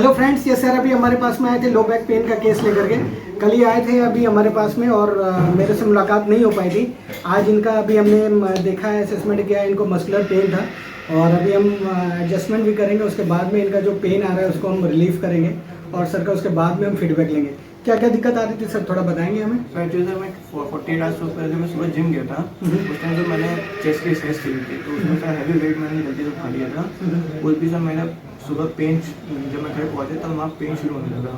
Hello friends, ये sir अभी हमारे पास में आए थे लो बैक पेन का केस लेकर के। कल ही आए थे अभी हमारे पास में और मेरे से मुलाकात नहीं हो पाई थी। आज इनका अभी हमने देखा है, असेसमेंट किया है, इनको मस्कुलर पेन था और अभी हम एडजस्टमेंट भी करेंगे। उसके बाद में इनका जो पेन आ रहा है उसको हम रिलीफ करेंगे और सर का उसके बाद में हम फीडबैक लेंगे। क्या क्या दिक्कत आ रही थी सर, थोड़ा बताएंगे हमें? सर एक्चुअली मैं 48 आवर्स पहले मैं सुबह जिम गया था। उस टाइम से मैंने चेस्ट की एक्सरसाइज की थी, तो उसमें सर हैवी वेट मैंने गलती से उठा लिया था। उस भी सर मेरा सुबह पेन, जब मैं घर पहुंचे तब वहाँ पेन शुरू होने लगा।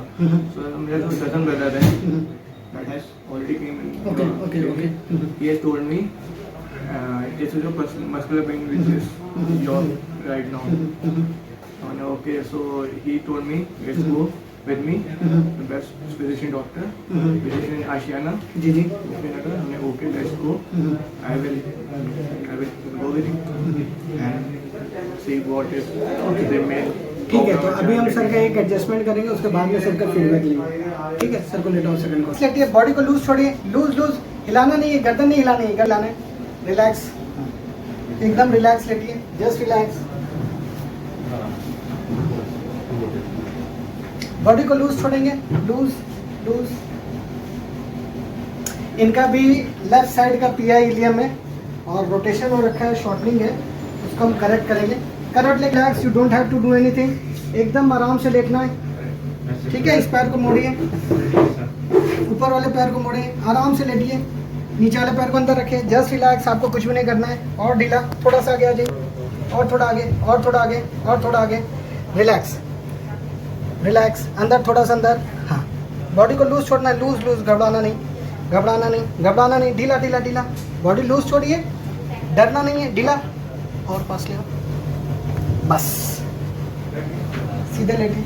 सर मेरा जो कजन ब्रदर है that has already came in. He has told me this is your muscular pain which is your right now. And okay, so he told me let's go with me the best physician doctor, physician in Ashiana. जी जी, हमने okay let's go. I will go with you and see what is the main. ठीक है। तो अभी हम sir का एक adjustment करेंगे, उसके बाद में सर का फीडबैक लेंगे। ठीक है, सर को लेटा सेकंड को लेटिए, बॉडी को लूज छोड़िए, लूज लूज, हिलाना नहीं है, गर्दन नहीं हिलानी है, हिलाना है, रिलैक्स, एकदम रिलैक्स लेटिए, जस्ट रिलैक्स। बॉडी को लूज छोड़ेंगे, लूज लूज। इनका भी लेफ्ट साइड का पीआई इलियम है और रोटेशन हो रखा है, शॉर्टनिंग है, उसको हम करेक्ट करेंगे। Correct relax, you don't have to do anything, एकदम आराम से लेटना है। ठीक है, इस पैर को मोड़िए, ऊपर वाले पैर को मोड़िए, आराम से लेटिए, नीचे वाले पैर को अंदर रखिए, जस्ट रिलैक्स, आपको कुछ भी नहीं करना है। और ढीला, थोड़ा सा आगे आ जाइए, और थोड़ा आगे, और थोड़ा आगे, और थोड़ा आगे, रिलैक्स रिलैक्स, अंदर थोड़ा सा अंदर। हाँ, बॉडी को लूज छोड़ना है, लूज लूज, घबराना नहीं, घबराना नहीं, घबराना नहीं, ढीला ढीला ढीला, बॉडी लूज छोड़िए, डरना नहीं है, ढीला, और पास ले आओ, बस सीधे लेटिए,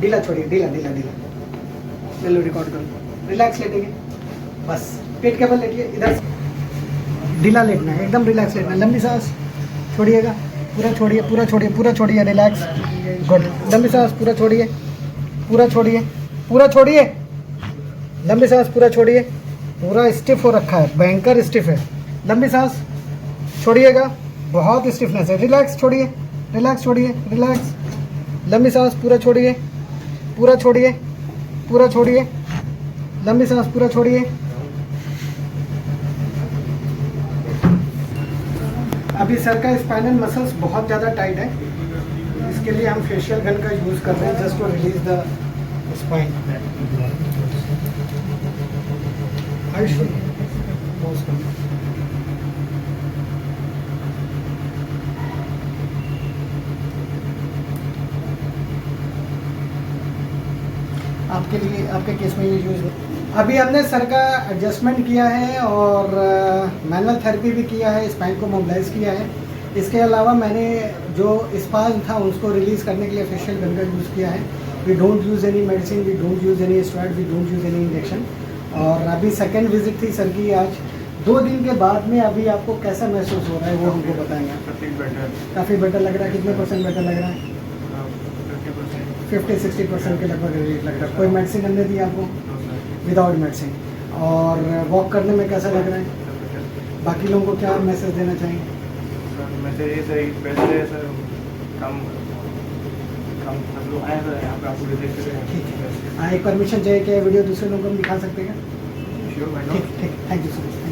ढीला छोड़िए, ढीला ढीला ढीला, चलो रिकॉर्ड करो, रिलैक्स लेटेंगे, बस पेट के बल लेटिए, इधर ढीला लेटना है, एकदम रिलैक्स लेटना है, लंबी सांस छोड़िएगा, पूरा छोड़िए, पूरा छोड़िए, पूरा छोड़िए, रिलैक्स, गुड, लंबी सांस, पूरा छोड़िए, पूरा छोड़िए, पूरा छोड़िए, लंबी सांस, पूरा छोड़िए, पूरा स्टिफ हो रखा है, भयंकर स्टिफ है, लंबी सांस छोड़िएगा, बहुत स्टिफनेस है, रिलैक्स छोड़िए, रिलैक्स छोड़िए, रिलैक्स, लंबी सांस, पूरा छोड़िए, पूरा छोड़िए, पूरा छोड़िए, लंबी सांस, पूरा छोड़िए। अभी सर का स्पाइनल मसल्स बहुत ज़्यादा टाइट है, इसके लिए हम फेशियल गन का यूज़ कर रहे हैं just to release the spine. आपके लिए, आपके केस में ये यूज़ अभी हमने सर का एडजस्टमेंट किया है और मैनुअल थेरेपी भी किया है, स्पाइन को मोबिलाइज किया है। इसके अलावा मैंने जो स्पाज़ था उसको रिलीज़ करने के लिए फेशियल गन का यूज़ किया है। We don't use any medicine, we don't use any steroid, we don't use any injection. और अभी सेकेंड विजिट थी सर की आज, 2 दिन के बाद में अभी आपको कैसा महसूस हो रहा है वो हमको बताएंगे। काफ़ी बेटर लग रहा है, कितने % बेटर लग रहा है? 50-60% के लगभग रिलीफ लग रहा है। कोई मेडिसिन हमने दी आपको? Without medicine. और वॉक करने में कैसा लग रहा है? बाकी लोगों को क्या मैसेज देना चाहेंगे? मैसेज ये सही बेहतर है सर, कम कम सब लोग आए सर यहाँ पे आपको विजिट करें। ठीक है, हाँ, एक परमिशन चाहिए कि वीडियो दूसरे लोगों को हम दिखा सकते हैं? श्योर, ठीक, थैंक यू सो मच।